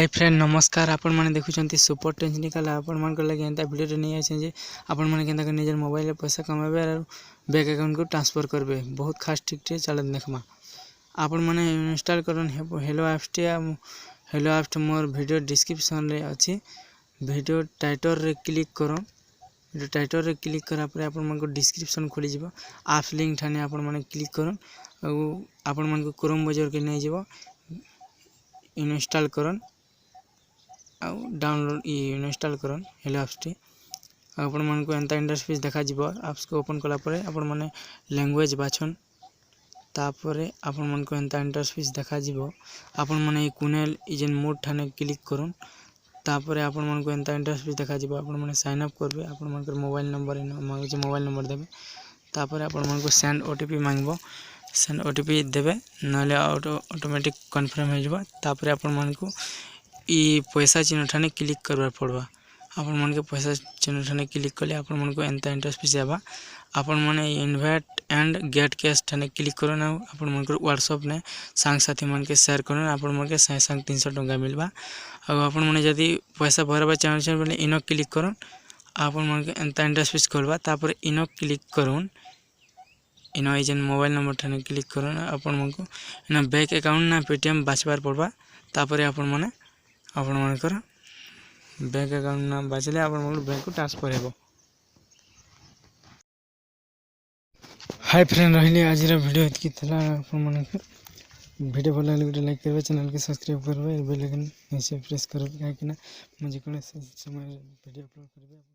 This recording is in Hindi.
हाय फ्रेंड नमस्कार। आपण मैंने देखुं सुपर टेक्निकल आपण मान लगे एंता वीडियो नहीं आए जे आपण मैंने केंता निजर मोबाइल पैसा कमाबे और बैंक अकाउंट को ट्रांसफर करबे। बहुत खास टिक चल देखमा आपण मैंने इंस्टॉल करन हेलो ऐप्स मोर वीडियो डिस्क्रिप्शन रे अच्छी वीडियो टाइटल रे क्लिक करो। वीडियो टाइटल रे क्लिक करा पर आपण मन को डिस्क्रिप्शन खोली जीवो। ऐप्स लिंक ठाने आपण मैंने क्लिक करन और आपण मन को क्रोम ब्राउज़र के नहीं जीवो इंस्टॉल करन आउ डाउनलोड इंस्टॉल करन हेलो ऐप्स टी आपण मन को एंता इंटरफेस देखा जीवो। ऐप्स को ओपन कला परे आपण माने लैंग्वेज बाछन तापरे आपण मन को एंता इंटरफेस देखा जीवो। आपण माने कुनेल इजन मोड ठाने क्लिक करन तापरे आपण मन को एंता इंटरफेस देखा जीवो। आपण माने साइन अप करबे आपण मन को मोबाइल नंबर मांगे मोबाइल नंबर देबे तापरे आपण मन को सेंड ओटीपी मांगबो। सेंड ओटीपी देबे नले ऑटोमेटिक कन्फर्म हो जाबो। तापरे आपण मन को ई पैसा चिन्ह ठाने क्लिक करबा पड़बा। आपण मन के पैसा चिन्ह ठाने क्लिक कले आपण मन को एंता इंटरफेस आबा। आपण माने इनवाइट एंड गेट कैश ठाने क्लिक करन आपण मन को व्हाट्सएप ने संग साथी मन के शेयर करन आपण मन के संग 300 टका मिलबा। आ आपण माने जदी पैसा भरबा चाहछन बोले इनो क्लिक करन आपण मन के एंता इंटरफेस खोलबा। तापर इनो क्लिक करन इनो एजन मोबाइल नंबर ठाने क्लिक करन आपण मन को इना बैंक अकाउंट ना पेटीएम बाछबार पड़बा। तापर आपण माने आपण मनकर बैंक अकाउंट ना बाचले आपण मन बैंक को ट्रांसफर हेबो। हाय फ्रेंड रहिली आज वीडियो इतकी थला आपण मनकर वीडियो भल लागले लाइक करबे चैनल के सब्सक्राइब करबे बेल आइकन नीचे प्रेस करबे काहे कि ना मुझे कोन समय वीडियो अपलोड करबे।